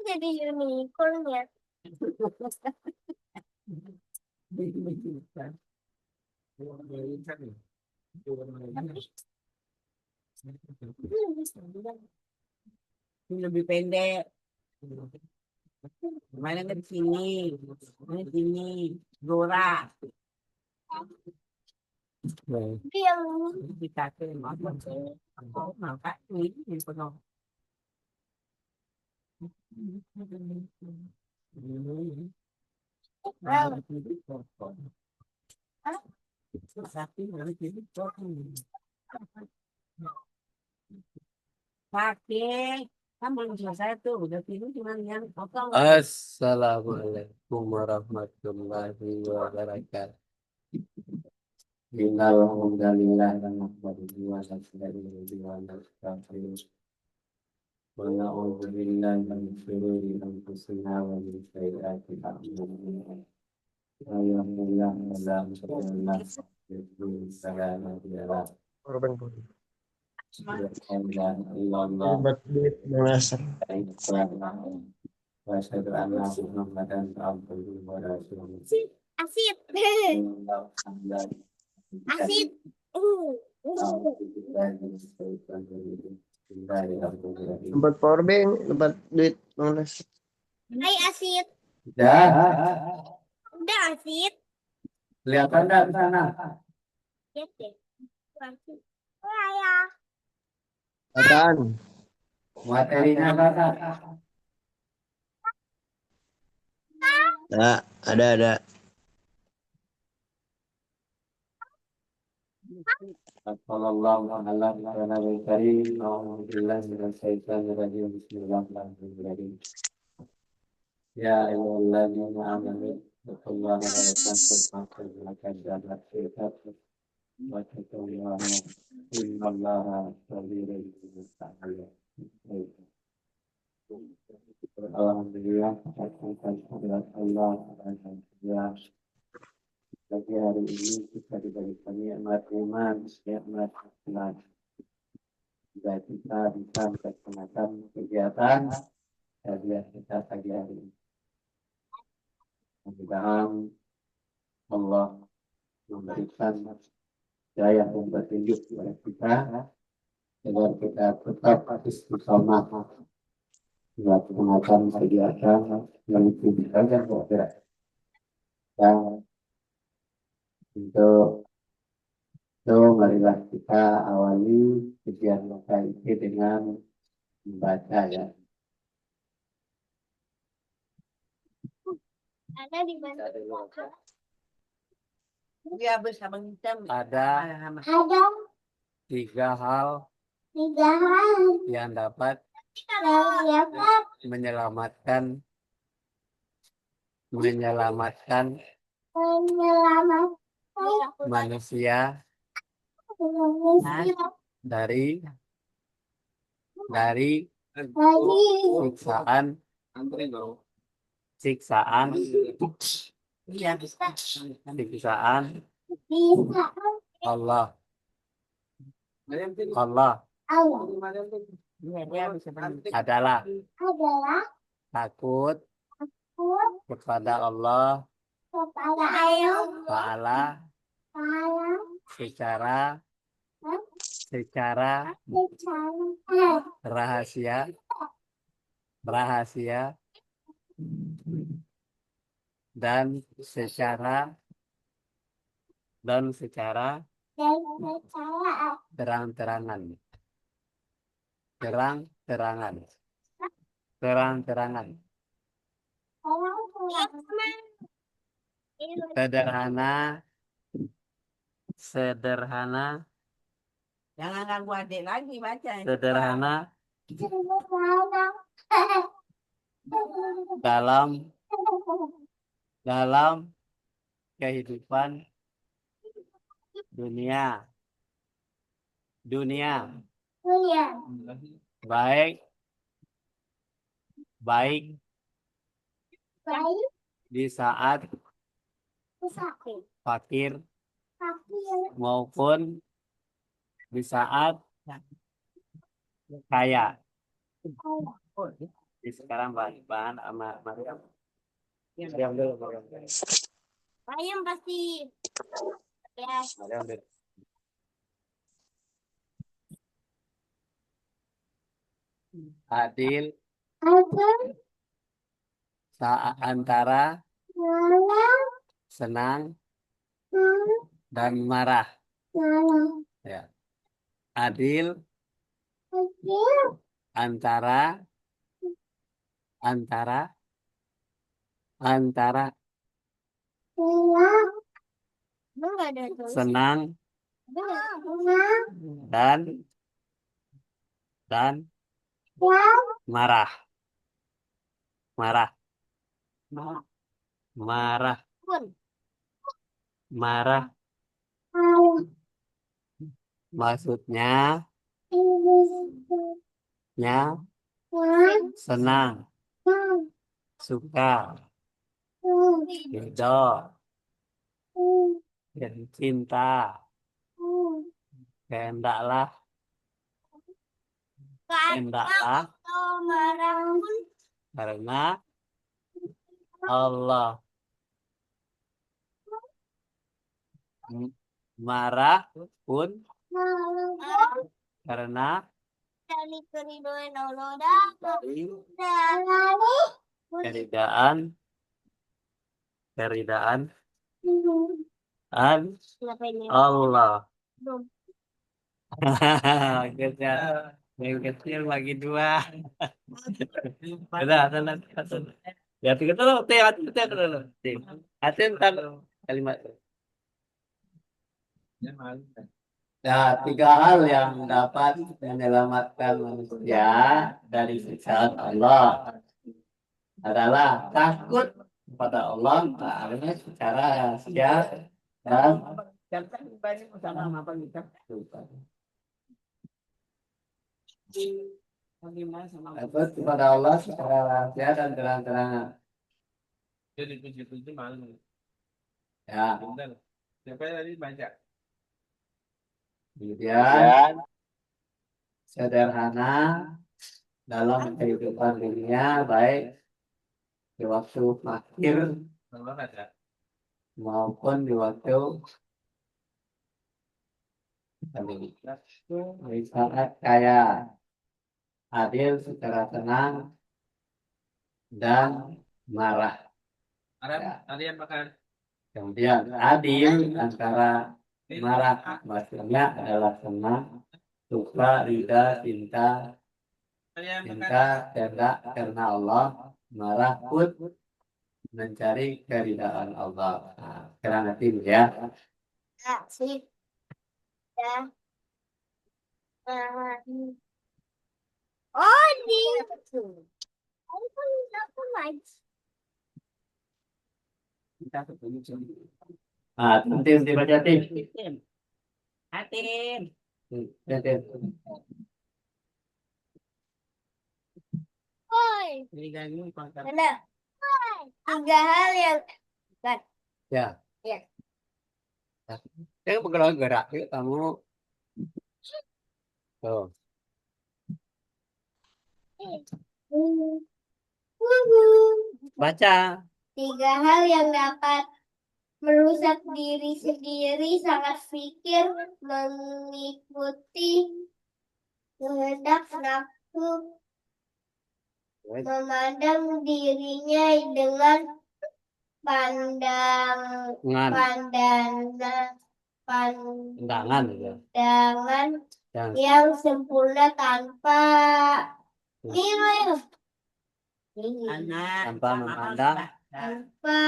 Jadi unicorn ya. Ini lebih pendek. Mana ke sini? Ini sini. Dora. Yang Kita ke mana? Oh, maka ini penuh. Pakai kan belum selesai tuh udah tidur cuman yang potong. Assalamualaikum warahmatullahi wabarakatuh. Innalhamdalillah nahmaduhu wa nasta'inuhu wa nastaghfiruh. Wa na'udzu billahi min shururi anfusina wa min sayyiati a'malina. Wa yahdihillahu fala mudilla lahu wa yudlil fala hadiya lahu. Wa asyhadu anna Muhammadan abduhu wa rasuluh. asid. Asid. Tempat powerbank, tempat duit mana? Hai asid. Dah, Udah asid. kelihatan dah di sana. Ya deh. Asid. Oh ya. Apaan? Materinya apa? Ada. Sallallahu alaihi wa sallam. Alhamdulillah minasyaitonirrajim. Bismillahirrahmanirrahim. Ya ayyuhalladzina amanu taqullaha wa taqullaha wa taqullaha innallaha khabirun bima ta'malun. Alhamdulillah, Allah alhamdulillah. Pagi hari ini kita diberikan nikmat iman, nikmat Islam. Juga kita bisa melaksanakan kegiatan kajian kita pagi hari ini. Mudah-mudahan Allah memberikan daya dan petunjuk kepada kita agar kita tetap istiqomah melaksanakan kegiatan yang kita bergerak. Dan untuk itu marilah kita awali kajian kita ini dengan membaca ya. Ada di mana? Dia bersama kita Ada Ada 3 hal 3 hal yang dapat yang dapat menyelamatkan menyelamatkan manusia manusia dari dari siksaan siksaan Iya bisa. siksaan bisa Allah Allah Iya dia bisa adalah adalah takut takut kepada Allah kepada Allah Ta'ala Ta'ala secara secara rahasia dan secara dan secara terang-terangan sederhana Jangan ganggu adik lagi baca. sederhana dalam kehidupan dunia baik di saat fakir maupun di saat kaya. Oh, Jadi sekarang bahan sama Mariam. Mariam dulu, Mariam. Ayam pasti ya. Mariam dulu. Adil antara senang dan marah. Ya. Adil antara Enggak ada tulis. senang dan marah. Marah. Pun. Marah. Maksudnya senang, suka, ridho, dan cinta. Kehendaklah Atau marah pun karena Allah. Marah pun karena dari keriduan Allah dapat keridaan Kenapa ini? Allah. Belum. Kecil, yang kecil bagi dua. Udah, tenang. Ya, kita dulu, hati dulu. Hati entar kalimat. Ya, tiga hal yang dapat menyelamatkan manusia dari siksa Allah adalah takut kepada Allah Ta'ala secara rahasia dan takut kepada Allah secara rahasia dan terang-terangan. Jadi tujuh malam. Ya, Benar. Siapa yang tadi baca? kemudian sederhana dalam kehidupan dunia, baik di waktu fakir Kalau ada. maupun di waktu di saat kaya, adil secara tenang dan marah. Ya. Ada yang makan. Kemudian adil antara marah, maksudnya adalah senang, suka, ridha, cinta, Ada yang makan. kehendak karena Allah, marah pun mencari keridhaan Allah. Nah, sekarang nanti ya. Ya, sih. Ya. Oh, di. Aku pun aku lagi. Nah, nanti baca tim. Atin. Oi. Ini ganggu kontak. Benar. Tiga hal yang kan. Ya. Ya. Yang bergerak-gerak, yuk kamu. Tuh. Baca. Tiga hal yang dapat merusak diri sendiri, sangat pikir, mengikuti kehendak nafsu, memandang dirinya dengan pandangan Undangan ya. yang sempurna tanpa Anak. Tanpa memandang. tanpa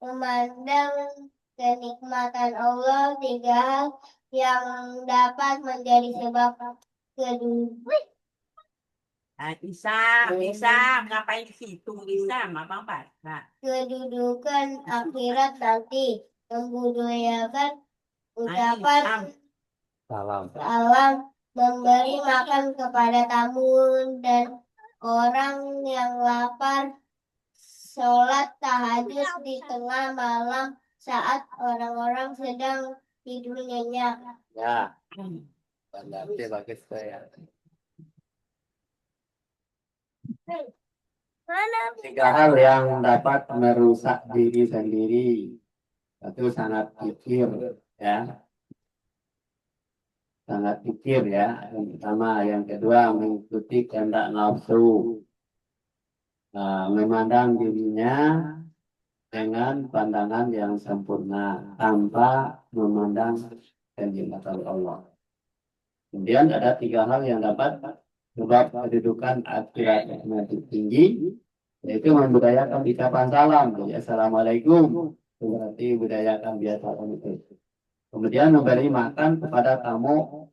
memandang kenikmatan Allah. Tiga hal yang dapat menjadi sebab Bisa, ngapain ke situ? Bisa, apa? Nah, kedudukan akhirat nanti, membudayakan ucapan Salam. salam, memberi makan kepada tamu dan orang yang lapar, sholat tahajud di tengah malam saat orang-orang sedang tidur nyenyak. Ya. Berarti bagus tuh ya. Mana? Tiga hal yang dapat merusak diri sendiri. Satu sangat pikir, ya, sangat pikir ya. Yang pertama, yang kedua mengikuti kehendak nafsu. Memandang dirinya dengan pandangan yang sempurna tanpa memandang kenikmatan Allah. Kemudian ada tiga hal yang dapat sebab kedudukan akhirat yang tinggi, yaitu membudayakan ucapan salam. Jadi assalamualaikum itu berarti budayakan biasa itu. Kemudian memberi makan kepada tamu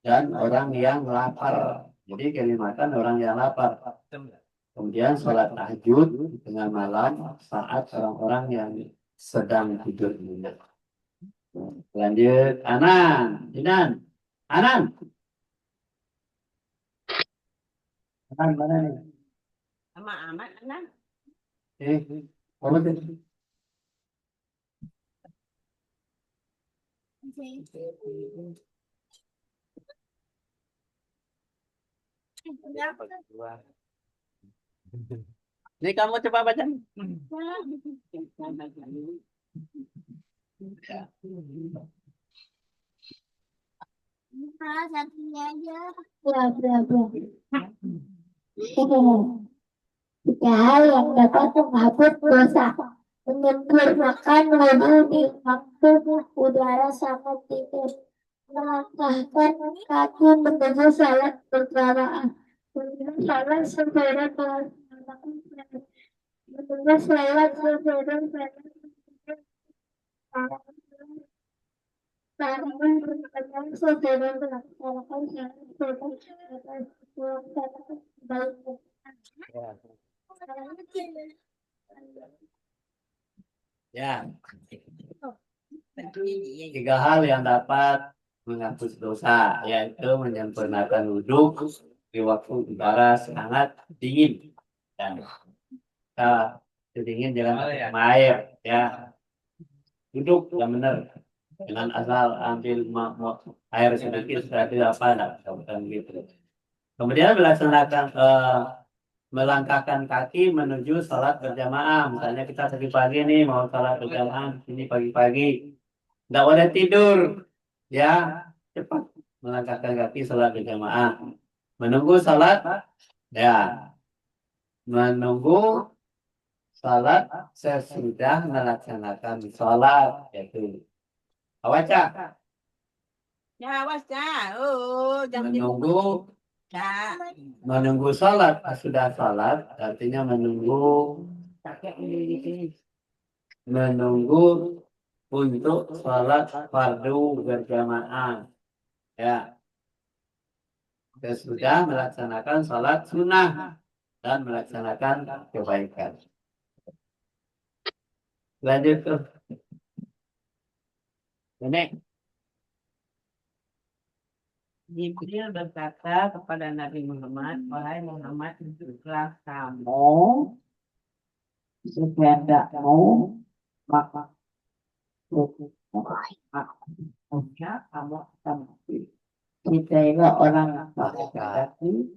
dan orang yang lapar. Jadi kirim makan orang yang lapar. Kemudian sholat tahajud di tengah malam saat orang-orang yang sedang tidur nyenyak. Lanjut, Anan, Jinan, Anan, Anan mana nih? Sama amat anak. Kamu tuh? Ini kamu coba baca. Salah satunya aja. Bla bla bla. Tiga hal yang dapat menghapus dosa. Menyempurnakan wudhu di waktu udara sangat dingin. Melangkahkan kaki menuju salat berjamaah. Menuju salat sebelum melaksanakan menuju salat sebelum namun berkadang saudara melaksanakan salat Ya, tiga hal yang dapat menghapus dosa, yaitu menyempurnakan wudhu di waktu udara sangat dingin. Dan dingin jangan pakai air, ya. Duduk yang benar. Dengan asal ambil air sedikit sudah tidak apa, bukan gitu. Kemudian melaksanakan melangkahkan kaki menuju sholat berjamaah. Misalnya kita tadi pagi nih mau sholat berjamaah, ini pagi-pagi, tidak boleh tidur, ya, cepat melangkahkan kaki sholat berjamaah. Menunggu sholat, ya, menunggu sholat sesudah melaksanakan sholat, yaitu awaca. Ya awas dah. Oh, jangan Menunggu dah. menunggu sholat, sudah sholat artinya menunggu untuk sholat fardu berjamaah, ya, sesudah melaksanakan sholat sunnah dan melaksanakan kebaikan. Lanjut tuh ini. Jibril berkata kepada Nabi Muhammad, wahai Muhammad, jujurlah kamu sekehendakmu maka kamu akan mati. Kita ini orang laki-laki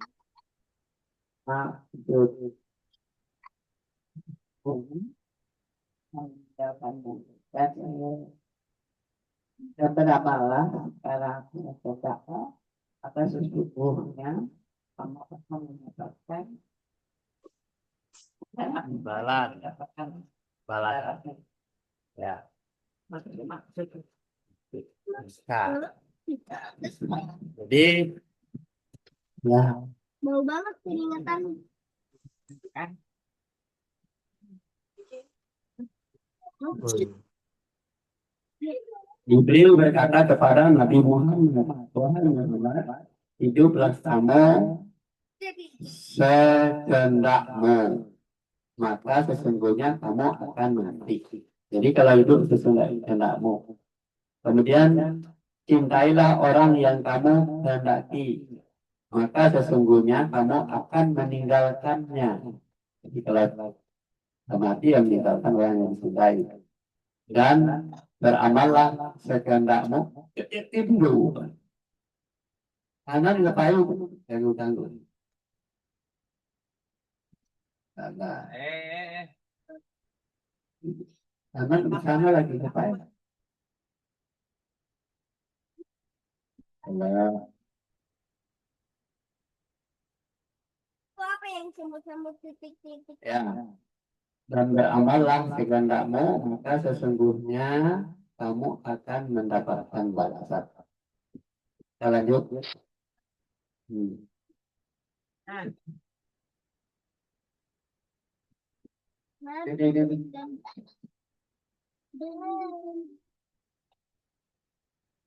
dan berapalah para pengusaha akan sesungguhnya kamu akan mendapatkan Balas, mendapatkan balas, ya. maksud Nah, jadi, ya, bau banget keringetan. Jibril berkata kepada Nabi Muhammad, wahai Muhammad, hiduplah kamu sekehendakmu, maka sesungguhnya kamu akan mati. Jadi kalau hidup sesuai kehendakmu. Kemudian cintailah orang yang kamu kehendaki, maka sesungguhnya kamu akan meninggalkannya. Jadi kalau mati yang meninggalkan orang yang dicintai. Dan beramallah sekehendakmu. Itu. Karena ngapain yang tanggung. Ada. Eh. Karena di sana lagi ngapain? Ada. Itu apa yang semut-semut titik-titik? Ya. Dan beramallah kehendakmu, maka sesungguhnya kamu akan mendapatkan balasan. Kita lanjut. Hmm. Nah,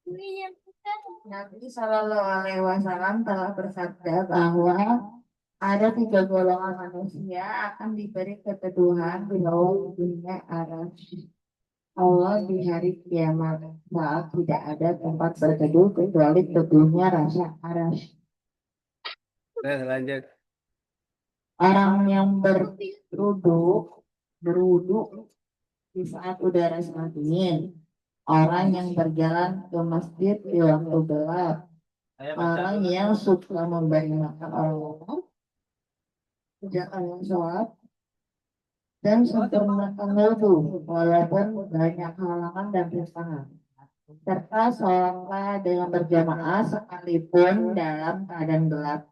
Ini. Nabi Shallallahu Alaihi Wasallam telah bersabda bahwa ada 3 golongan manusia akan diberi keteduhan di bawah dunia arasy Allah di hari kiamat saat tidak ada tempat berteduh kecuali teduhnya rasa arasy. Nah, lanjut. Orang yang berwudu di saat udara sangat dingin, orang yang berjalan ke masjid di waktu gelap, Ayo baca orang dulu. yang suka memberi makan orang lain, kerjakan yang sholat, dan sempurnakan wudhu walaupun banyak halangan dan rintangan. Serta sholatlah dengan berjamaah sekalipun dalam keadaan gelap.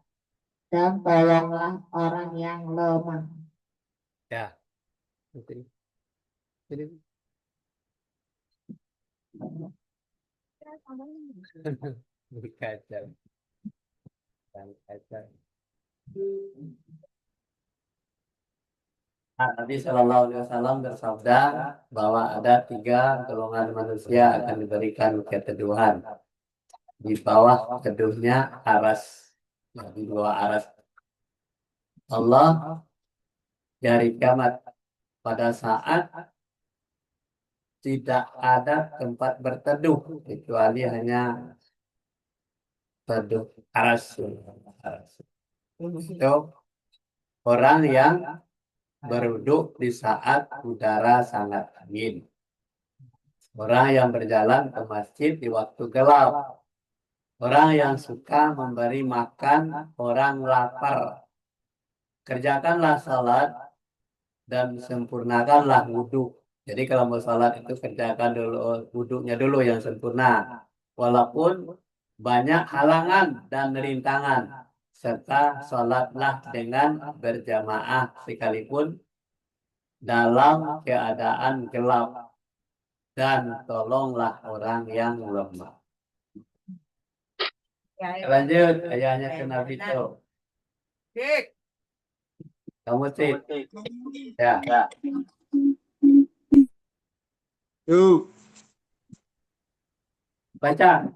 Dan tolonglah orang yang lemah. Ya. Jadi. Kacau. Kacau. Nabi Shallallahu Alaihi Wasallam bersabda bahwa ada 3 golongan manusia akan diberikan keteduhan di bawah teduhnya aras, di bawah aras Allah di hari kiamat pada saat tidak ada tempat berteduh kecuali hanya teduh aras. Itu orang yang berwudhu di saat udara sangat dingin. Orang yang berjalan ke masjid di waktu gelap. Orang yang suka memberi makan orang lapar. Kerjakanlah salat dan sempurnakanlah wudhu. Jadi kalau mau salat itu kerjakan dulu wudhunya dulu yang sempurna. Walaupun banyak halangan dan rintangan. Serta salatlah dengan berjamaah sekalipun dalam keadaan gelap. Dan tolonglah orang yang lemah. Lanjut, ayahnya ke Nabi itu. Kamu sih. Ya. Yuk. Baca.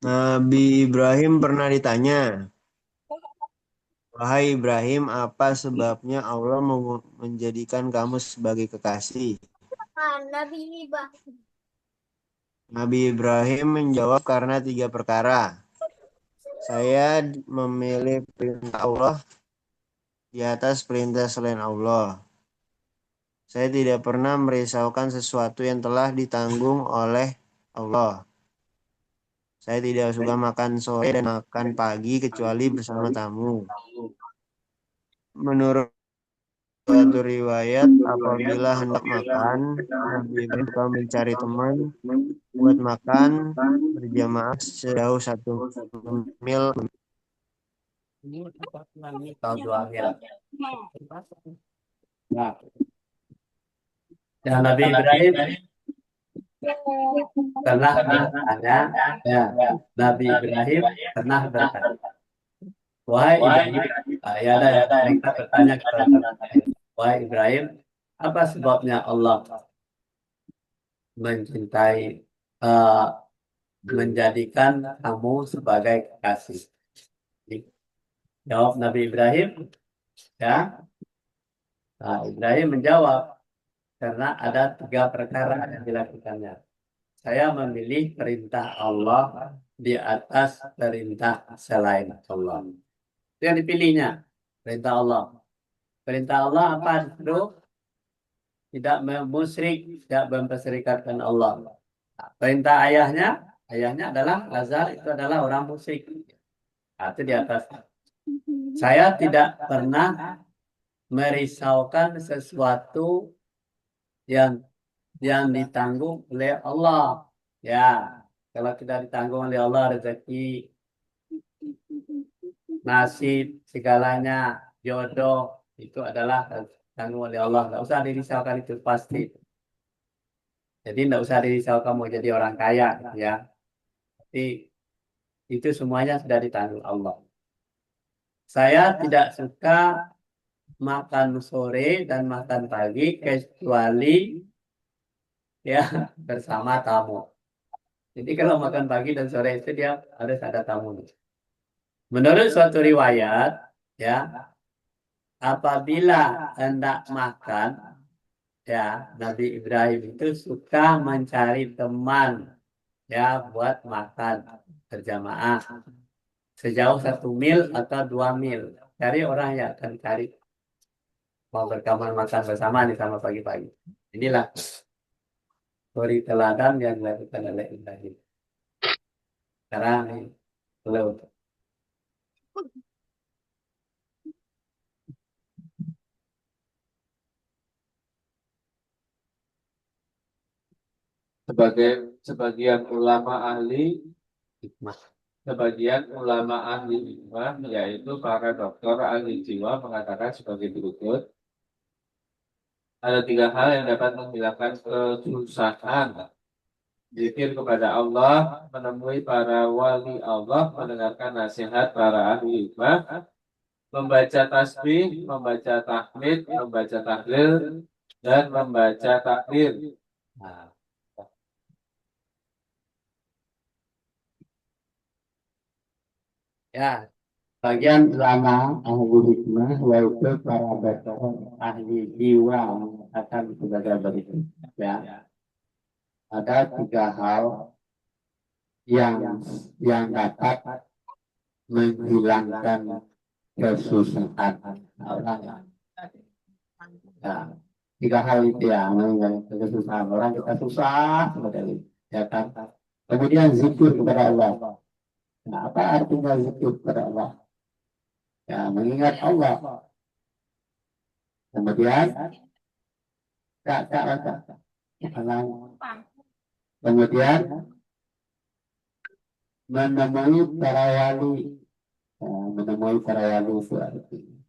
Nabi Ibrahim pernah ditanya, wahai Ibrahim, apa sebabnya Allah menjadikan kamu sebagai kekasih? Nabi Ibrahim. Nabi Ibrahim menjawab karena 3 perkara. Saya memilih perintah Allah di atas perintah selain Allah. Saya tidak pernah merisaukan sesuatu yang telah ditanggung oleh Allah. Saya tidak suka makan sore dan makan pagi kecuali bersama tamu. Menurut suatu riwayat, apabila hendak makan, Nabi Ibrahim suka mencari teman buat makan berjamaah sejauh 1 mil. Tahun 2 akhirat. Nah, dan Nabi Ibrahim pernah bertanya, ya, Nabi Ibrahim pernah bertanya, wahai Ibrahim, ya ada ya, mereka bertanya kepada Nabi Ibrahim, wahai Ibrahim, apa sebabnya Allah mencintai, eh, menjadikan kamu sebagai kekasih? Jawab Nabi Ibrahim, ya. Nah, Ibrahim menjawab, karena ada 3 perkara yang dilakukannya. Saya memilih perintah Allah di atas perintah selain Allah. Itu yang dipilihnya, perintah Allah. Perintah Allah apa? Itu tidak musyrik, tidak memperserikatkan Allah. Nah, perintah ayahnya adalah Lazar, itu adalah orang musyrik. Nah, itu di atas. Saya tidak pernah merisaukan sesuatu yang ditanggung oleh Allah. Ya, kalau tidak ditanggung oleh Allah, rezeki, nasib, segalanya, jodoh, itu adalah ditanggung oleh Allah. Nggak usah dirisaukan, itu pasti. Jadi nggak usah dirisaukan mau jadi orang kaya, ya. Tapi itu semuanya sudah ditanggung Allah. Saya tidak suka makan sore dan makan pagi kecuali ya bersama tamu. Jadi kalau makan pagi dan sore itu dia harus ada tamu. Menurut suatu riwayat, ya, apabila hendak makan, ya, Nabi Ibrahim itu suka mencari teman, ya, buat makan berjamaah sejauh 1 mil atau 2 mil. Cari orang yang akan cari mau berkawan makan bersama nih sama pagi-pagi. Inilah suri teladan yang dilakukan oleh Ibrahim. Sekarang nih, belum. Sebagian ulama ahli Hikmah. sebagian ulama ahli hikmah, yaitu para dokter ahli jiwa, mengatakan sebagai berikut: ada 3 hal yang dapat menghilangkan kesusahan: zikir kepada Allah, menemui para wali Allah, mendengarkan nasihat para ahli hikmah, membaca tasbih, membaca tahmid, membaca tahlil, dan membaca takbir. Nah, ya, Bagian ulama ahli hikmah yaitu para dokter ahli jiwa mengatakan sebagai berikut. Ya, ada 3 hal yang dapat menghilangkan kesusahan orang. Ya, 3 hal itu ya menghilangkan kesusahan orang. Kita susah seperti itu, ya kan? Kemudian zikir kepada Allah. Nah, apa artinya zikir kepada Allah? Ya, mengingat Allah. Kemudian kemudian menemui para wali. Ya, menemui para wali itu artinya.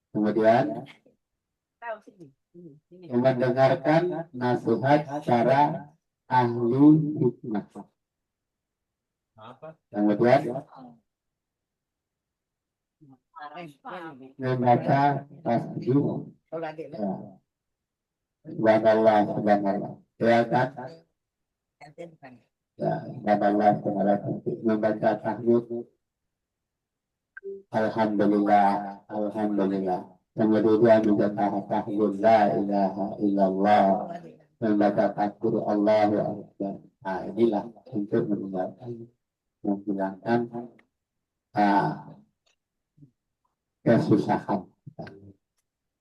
Kemudian mendengarkan nasihat para ahli hikmah. Kemudian membaca tasbih. Ya. Subhanallah, subhanallah. Ya kan? Ya, subhanallah, subhanallah. Membaca tahmid. Alhamdulillah, alhamdulillah. Kemudian membaca tahmid la ilaha illallah. Membaca takbir Allahu Akbar. Nah, inilah untuk menghilangkan kesusahan.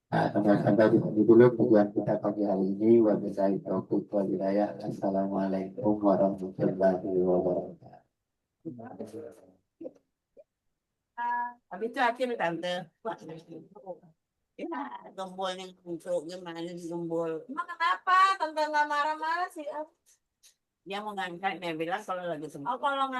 Nah, sampai di sini dulu tujuan kita pagi hari ini. Wabillahi taufiq wal hidayah. Assalamualaikum warahmatullahi wabarakatuh. Habis itu akhir tante. Ya, gembol yang untuk gimana gembol. Emang kenapa tante nggak marah-marah sih? Dia mau ngangkat, dia bilang kalau lagi sembuh. Oh, kalau